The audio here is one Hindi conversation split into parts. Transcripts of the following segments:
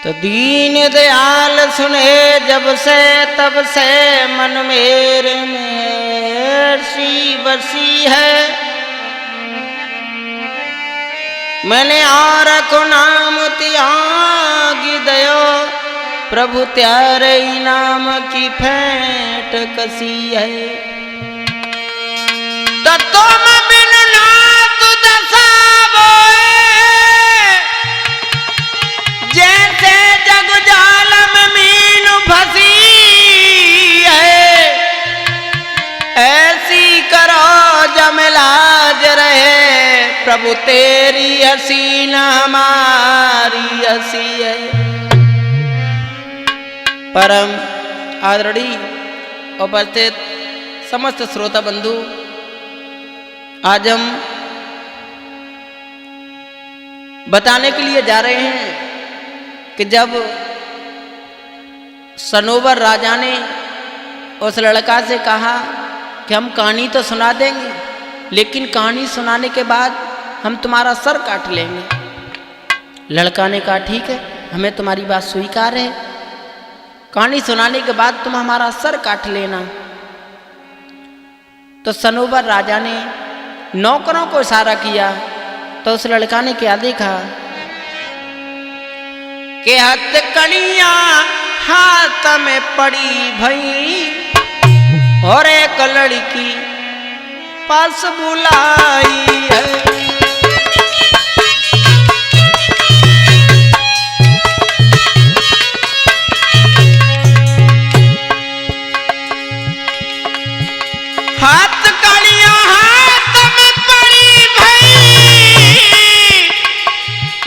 तो दीन दयाल सुने जब से तब से मन मेरे में सी बसी है। मैंने और को नाम त्यागी दयो, प्रभु त्यारे नाम की फेंट कसी है। तो तुम बिन नाथ दशा बोए, जैसे जग जाल में मीन फंसी है। ऐसी करो जमलाज रहे, प्रभु तेरी हसी न हमारी हसी है। परम आदरणीय उपस्थित समस्त श्रोता बंधु, आज हम बताने के लिए जा रहे हैं कि जब सनोवर राजा ने उस लड़का से कहा कि हम कहानी तो सुना देंगे, लेकिन कहानी सुनाने के बाद हम तुम्हारा सर काट लेंगे। लड़का ने कहा ठीक है, हमें तुम्हारी बात स्वीकार है, कहानी सुनाने के बाद तुम हमारा सर काट लेना। तो सनोवर राजा ने नौकरों को इशारा किया, तो उस लड़का ने क्या देखा कि हथकड़ियां हाथ में पड़ी भई और एक लड़की पास बुलाई है। हथकड़ियां हाथ में पड़ी भई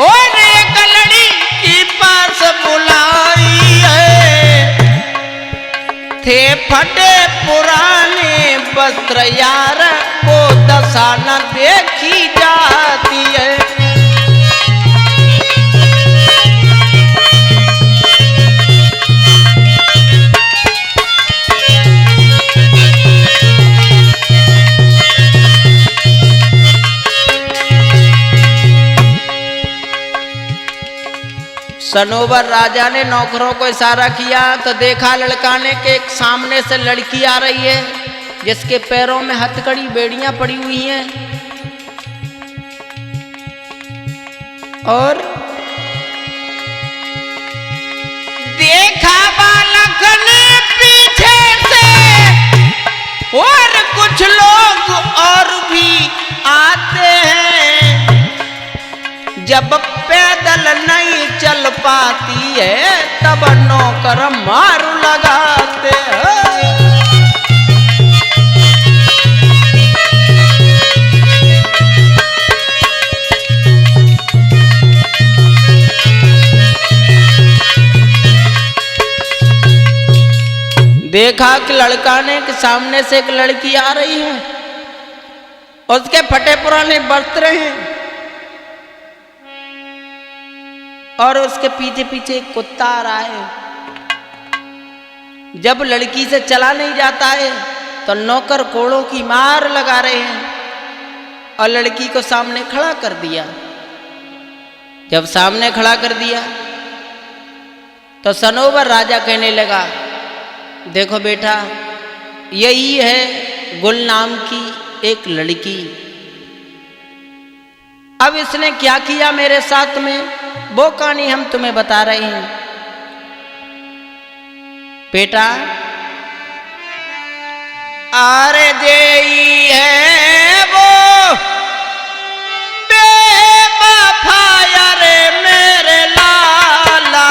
और एक लड़की पास बुलाई है। थे फटे पुराने वस्त्र यार, वो दशा न देखी जाती है। सनोवर राजा ने नौकरों को इशारा किया, तो देखा लड़का ने कि एक सामने से लड़की आ रही है, जिसके पैरों में हथकड़ी बेड़ियां पड़ी हुई हैं। और देखा बालक ने पीछे से और कुछ लोग और भी आते हैं। जब पैदल नहीं चल पाती है, तब नौकर मारू लगाते हैं। देखा कि लड़का ने कि सामने से एक लड़की आ रही है, उसके फटे पुराने वस्त्र हैं और उसके पीछे पीछे एक कुत्ता आ रहा है। जब लड़की से चला नहीं जाता है, तो नौकर कोड़ों की मार लगा रहे हैं और लड़की को सामने खड़ा कर दिया। जब सामने खड़ा कर दिया, तो सनोवर राजा कहने लगा, देखो बेटा, यही है गुल नाम की एक लड़की। अब इसने क्या किया मेरे साथ में, वो कहानी हम तुम्हें बता रहे हैं। बेटा, आरे जेई है वो बेवफा रे मेरे लाला,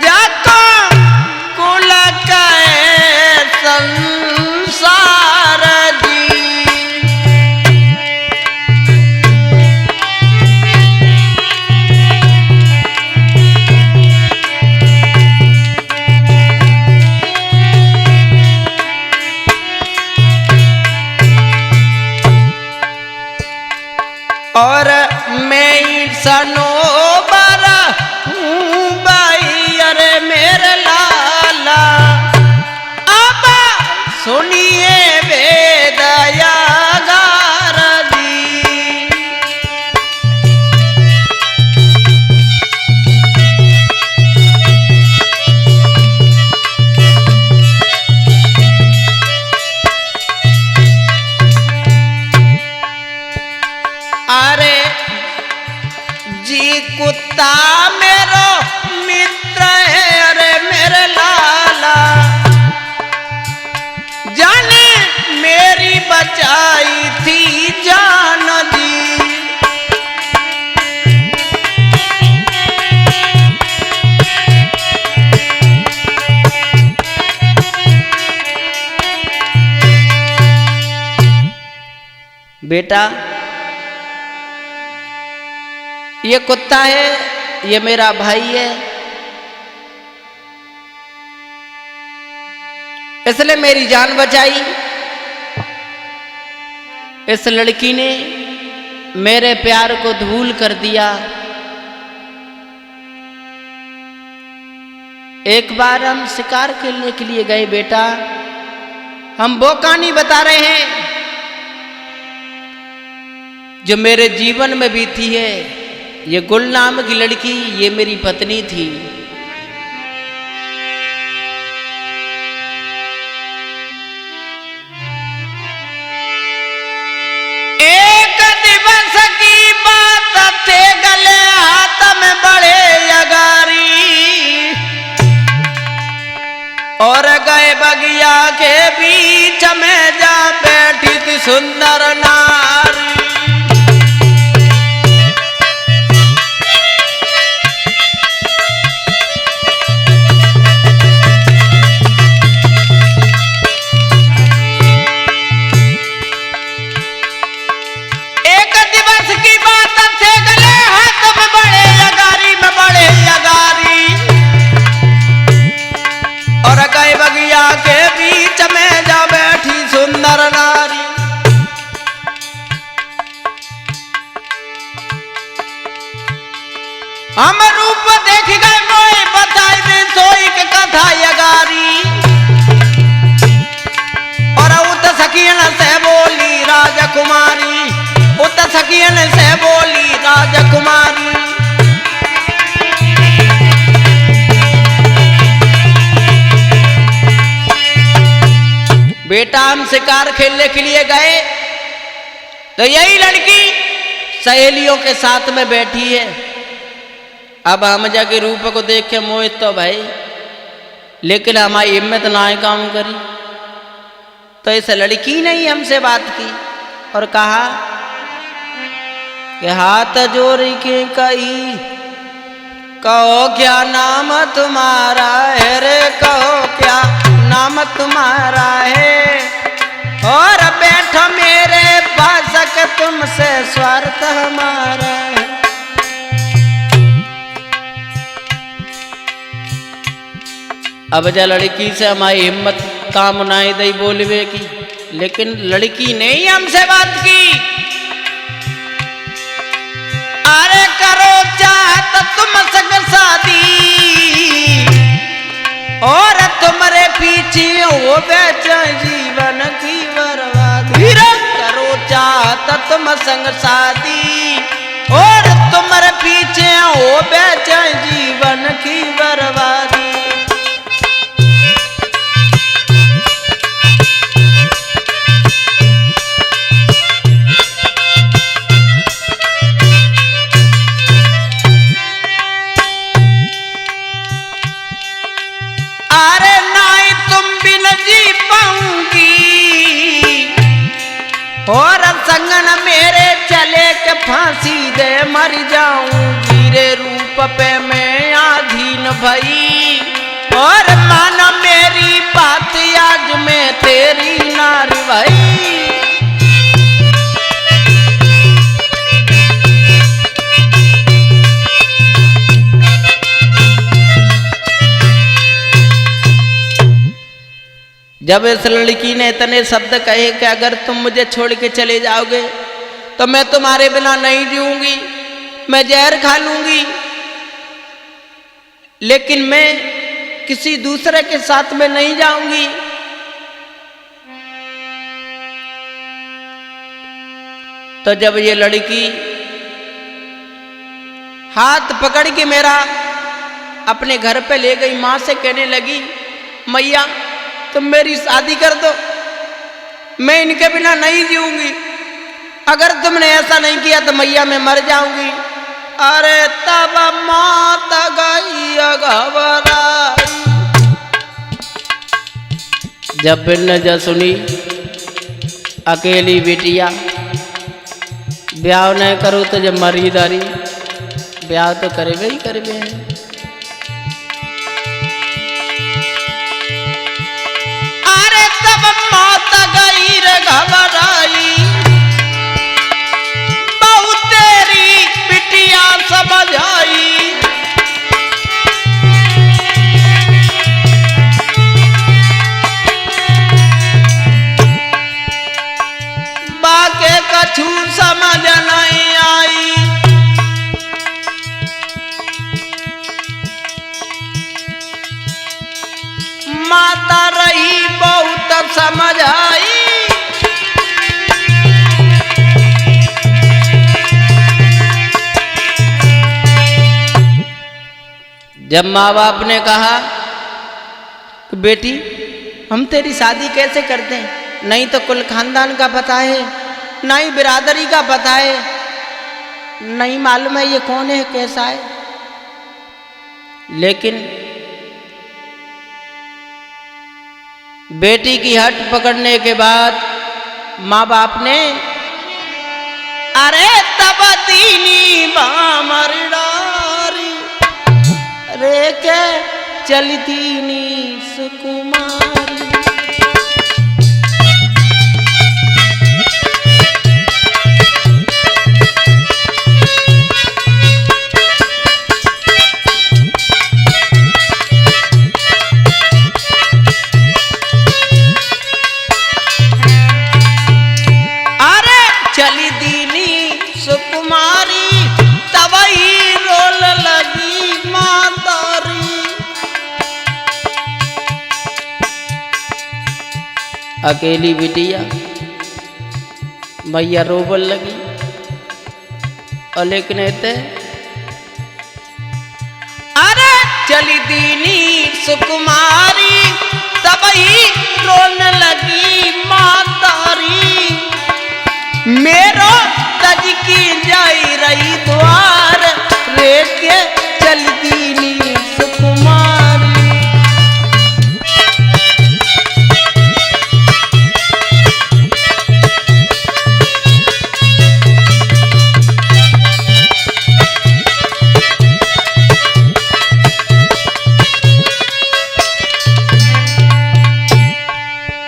जाको कुल का संसार जी। कुत्ता मेरो मित्र है, अरे मेरे लाला जाने मेरी बचाई थी जान दी। बेटा ये कुत्ता है, ये मेरा भाई है, इसलिए मेरी जान बचाई। इस लड़की ने मेरे प्यार को धूल कर दिया। एक बार हम शिकार खेलने के लिए गए बेटा, हम वो कहानी बता रहे हैं जो मेरे जीवन में बीती है। ये गुल नाम की लड़की ये मेरी पत्नी थी। एक दिवस की बात थे, गले हाथ में बड़े अगारी और गए बगिया के बीच में जा बैठी थी सुंदर नारी। के बीच में जा बैठी सुंदर नारी। हम रूप देख गए मोए, बताई दे सोई के कथा यगारी। और उत सखियन से बोली राजकुमारी, उत सखियन से बोली राजकुमारी। बेटा हम शिकार खेलने के लिए गए तो यही लड़की सहेलियों के साथ में बैठी है। अब हम जाके रूप को देख के मोहित तो भाई, लेकिन हमारी हिम्मत ना है काम करी। तो इस लड़की ने ही हमसे बात की और कहा कि हाथ जोड़ के कही, कहो क्या नाम तुम्हारा है रे, कहो क्या नाम तुम्हारा है, और बैठो मेरे पास के तुमसे स्वार्थ हमारा है। अब जा लड़की से हमारी हिम्मत काम नहीं दई बोलवे की, लेकिन लड़की ने ही हमसे बात की। अरे करो चाहत तुम संग शादी, और तुम्हारे पीछे हो बेचा जीवन की बर्बादी। करो चाहत तुम संग शादी, और तुम्हारे पीछे हो बेचा जीवन की बर्बादी। अरे नहीं तुम बिन जी पाऊंगी, और संगन मेरे चले के फांसी दे मर जाऊंगी रे। रूप पे मैं आधीन भई, और माना मेरी बात आज मैं तेरी नारी भई। जब इस लड़की ने इतने शब्द कहे कि अगर तुम मुझे छोड़ के चले जाओगे तो मैं तुम्हारे बिना नहीं जीऊंगी, मैं जहर खा लूंगी, लेकिन मैं किसी दूसरे के साथ में नहीं जाऊंगी। तो जब ये लड़की हाथ पकड़ के मेरा अपने घर पे ले गई, मां से कहने लगी, मैया तुम मेरी शादी कर दो, मैं इनके बिना नहीं जीऊंगी। अगर तुमने ऐसा नहीं किया तो मैया मैं मर जाऊंगी। अरे तब मात गई घबराई। जब बिन जा सुनी अकेली बिटिया, ब्याह न करो तो जब मरीदारी, ब्याह तो करवे ही करवे हैं। अरे तब मात गई रे घबराई, बहु तेरी बिटिया समझ आई। बाके कछु समझ नहीं आई, माता रही बहुत समझ आई। जब माँ बाप ने कहा कि बेटी हम तेरी शादी कैसे करते हैं, नहीं तो कुल खानदान का पता है, नहीं बिरादरी का पता है, नहीं मालूम है ये कौन है कैसा है। लेकिन बेटी की हट पकड़ने के बाद माँ बाप ने अरे तब दीनी बामर डारी, रे के चलती नी सुकुमारी। चली दीनी सुकुमारी, तब ही रोल लगी मातारी। अकेली बिटिया मैया रोबल लगी, और लेकिन अरे चली दीनी सुकुमारी, तब ही रोने लगी मातारी। मेरो तज की जाई रही द्वार, रे के चलती नी सुकुमारी।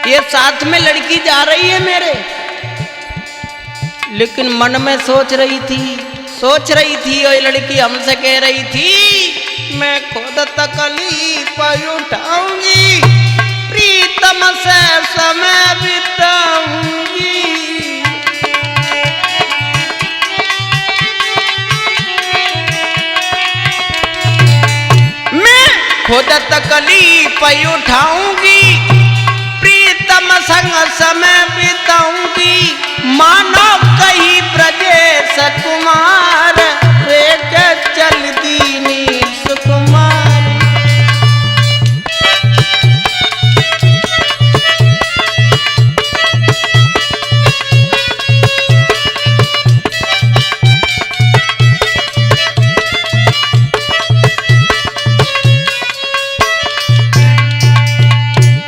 ये साथ में लड़की जा रही है मेरे, लेकिन मन में सोच रही थी और लड़की हमसे कह रही थी मैं खुद तकलीफ उठाऊंगी, प्रीतम से समय बिताऊंगी। मैं खुद तकलीफ उठाऊंगी, प्रीतम संग समय बिताऊंगी। मानो कही ब्रजेश कुमार, रे के चलती नी सुकुमार।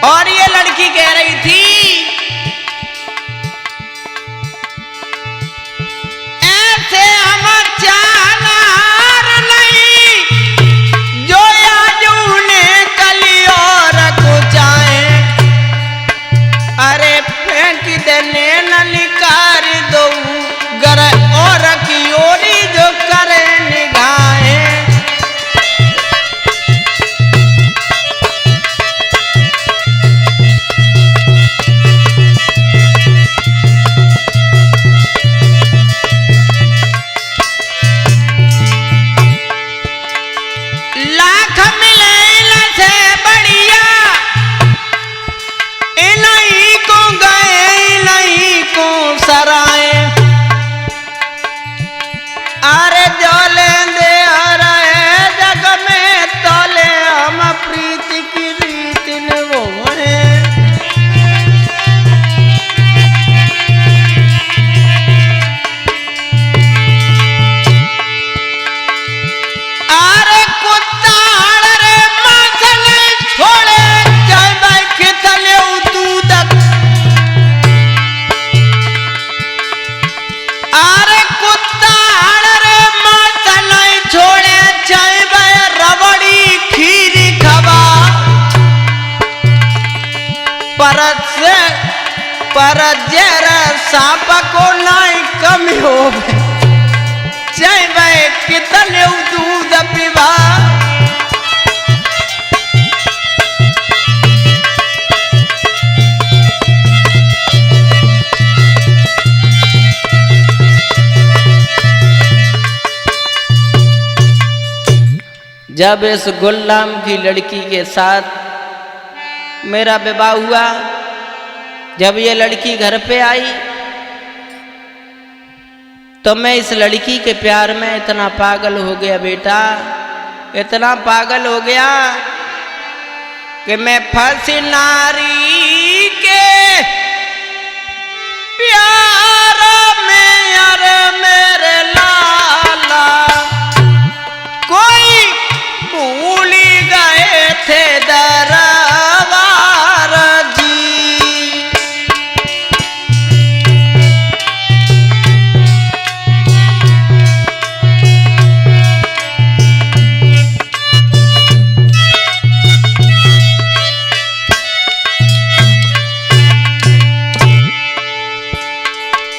और ये लड़की कह रही थी ऐसे हम चार चाहे वह रबड़ी खीरी खवा पर जरा सांप को नहीं कमी हो चाहे वह कितने दूध पीवा जब इस गुलाम की लड़की के साथ मेरा विवाह हुआ, जब ये लड़की घर पे आई तो मैं इस लड़की के प्यार में इतना पागल हो गया बेटा, इतना पागल हो गया कि मैं फंसी नारी के प्यार में। अरे मेरे लाला कोई भूल गए थे दरबार जी।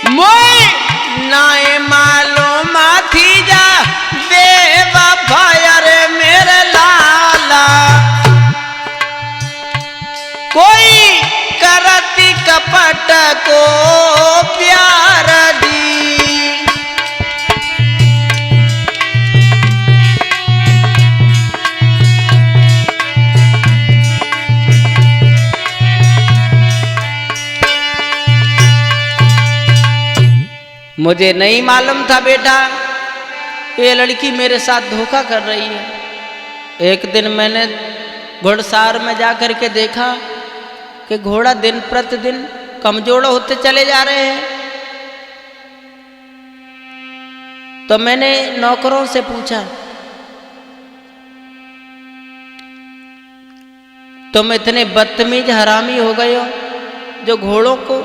मोई नाए मालूम थी जा बेवफा रे मेरे लाला कोई करती कपट को प्यार दी। मुझे नहीं मालूम था बेटा ये लड़की मेरे साथ धोखा कर रही है। एक दिन मैंने घुड़सार में जाकर के देखा कि घोड़ा दिन प्रतिदिन कमजोर होते चले जा रहे हैं। तो मैंने नौकरों से पूछा तुम इतने बदतमीज हरामी हो गए हो जो घोड़ों को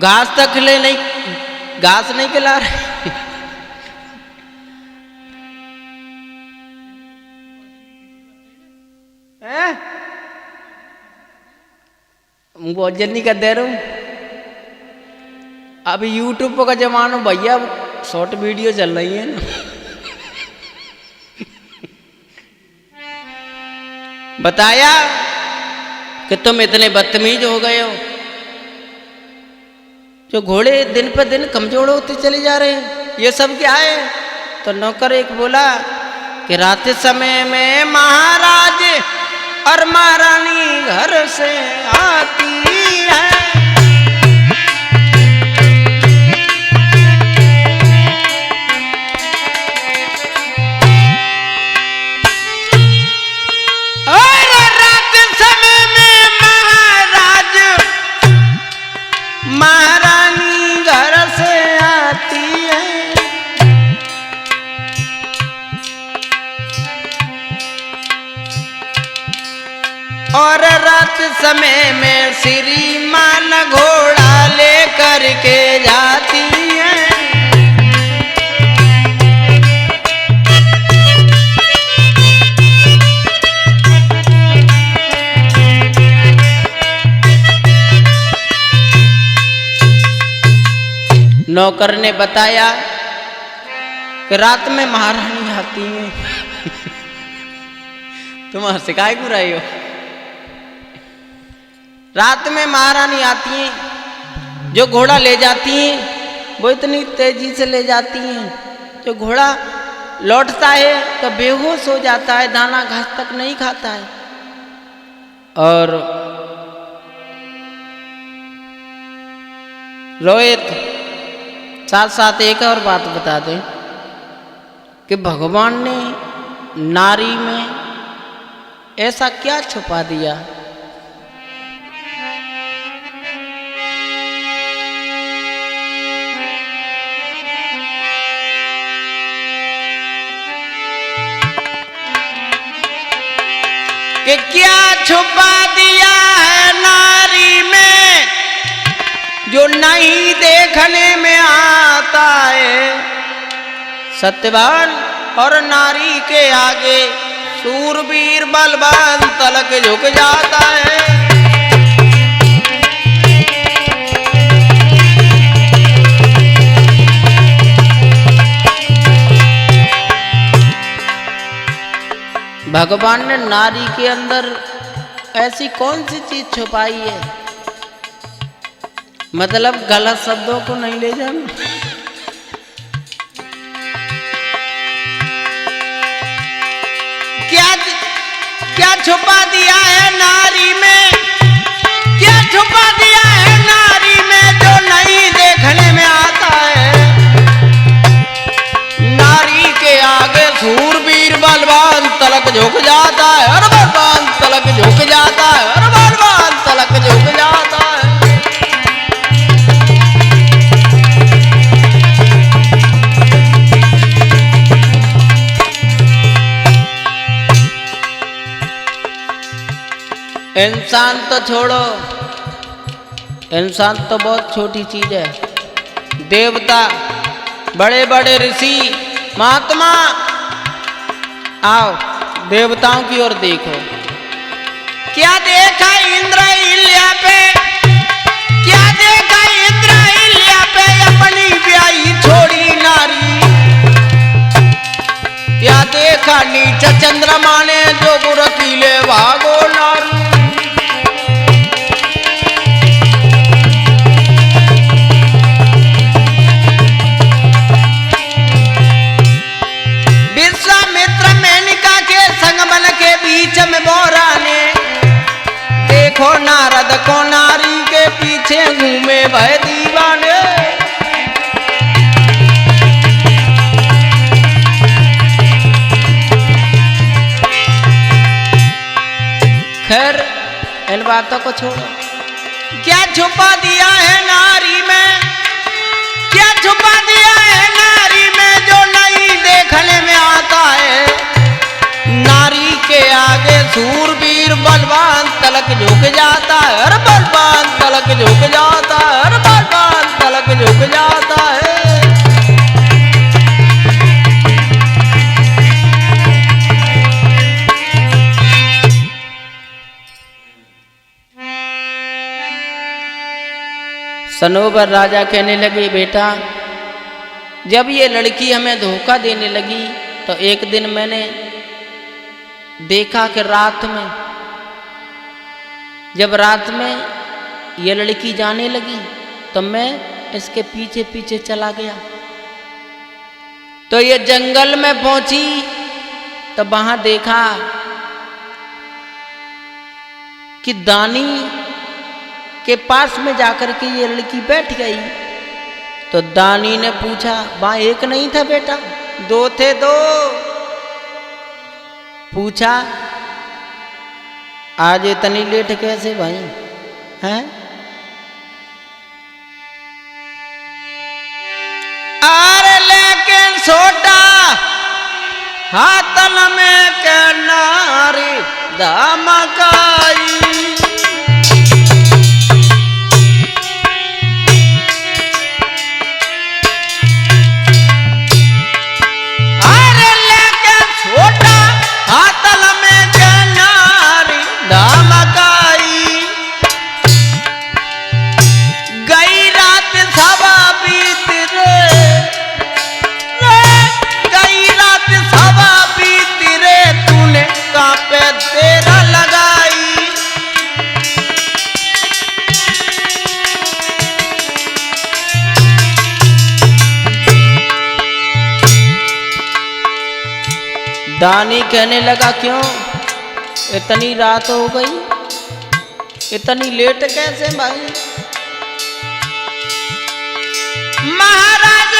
घास तक घास नहीं खिला रहे। बहुत जल्दी कर दे रहा हूं। अभी यूट्यूब का जमाना भैया, शॉर्ट वीडियो चल रही है ना। बताया कि तुम इतने बदतमीज हो गए हो जो घोड़े दिन पर दिन कमजोर होते चले जा रहे हैं, ये सब क्या है? तो नौकर एक बोला कि रात समय में महाराज और महारानी घर से आती है। और रात समय में महाराज महारानी घर से आती है। और रात समय में श्रीमान घोड़ा लेकर के जाती है। नौकर ने बताया कि रात में महारानी आती है। तुम हंस काहे क्यों रहे हो? रात में महारानी आती हैं, जो घोड़ा ले जाती हैं वो इतनी तेजी से ले जाती हैं जो घोड़ा लौटता है तो बेहोश हो जाता है, दाना घास तक नहीं खाता है। और रोहित साथ साथ एक और बात बता दें कि भगवान ने नारी में ऐसा क्या छुपा दिया कि क्या छुपा दिया है नारी में जो नहीं देखने में आ सत्यवान और नारी के आगे शूरवीर बलवान तलक झुक जाता है। भगवान ने नारी के अंदर ऐसी कौन सी चीज छुपाई है, मतलब गलत शब्दों को नहीं ले जाना। क्या छुपा दिया है नारी में, क्या छुपा दिया है नारी में जो नहीं देखने में आता है। नारी के आगे शूरवीर बलवान तलक झुक जाता है, हर बलवान तलक झुक जाता है, हर बलवान तलक झुक जाता है। इंसान तो छोड़ो, इंसान तो बहुत छोटी चीज है। देवता, बड़े बड़े ऋषि, महात्मा, आओ देवताओं की ओर देखो। क्या देखा इंद्रइल्या पे, क्या देखा इंद्रइल्या पे अपनी ब्याही छोड़ी नारी। क्या देखा नीच चंद्रमा ने जो बुरकीले भागो नारी। बीच में बोरा ने देखो नारद को नारी के पीछे घूमे भय दीवाने। खैर इन बातों को छोड़ो। क्या छुपा दिया है नारी में, क्या छुपा दिया है नारी में जो नहीं देखने में आता है। नारी के आगे शूरवीर बलवान तलक झुक जाता है, हर बलवान तलक झुक जाता है, हर बलवान तलक झुक जाता है। सनोबर राजा कहने लगे, बेटा जब ये लड़की हमें धोखा देने लगी तो एक दिन मैंने देखा कि रात में, जब रात में ये लड़की जाने लगी तो मैं इसके पीछे पीछे चला गया। तो ये जंगल में पहुंची तो वहां देखा कि दानी के पास में जाकर के ये लड़की बैठ गई। तो दानी ने पूछा, वहां एक नहीं था बेटा, दो थे, दो। पूछा, आज इतनी लेट कैसे भाई हैं? अरे लेकिन छोटा हाथल में के नारी धमकाई। अरे लेकिन छोटा हाथल में के नारी धमकाई। गई रात सवा बीत रे, गई रात सवा बीत रे, तूने कांपे तेरा लगाई। दानी कहने लगा, क्यों इतनी रात हो गई, इतनी लेट कैसे भाई? महाराज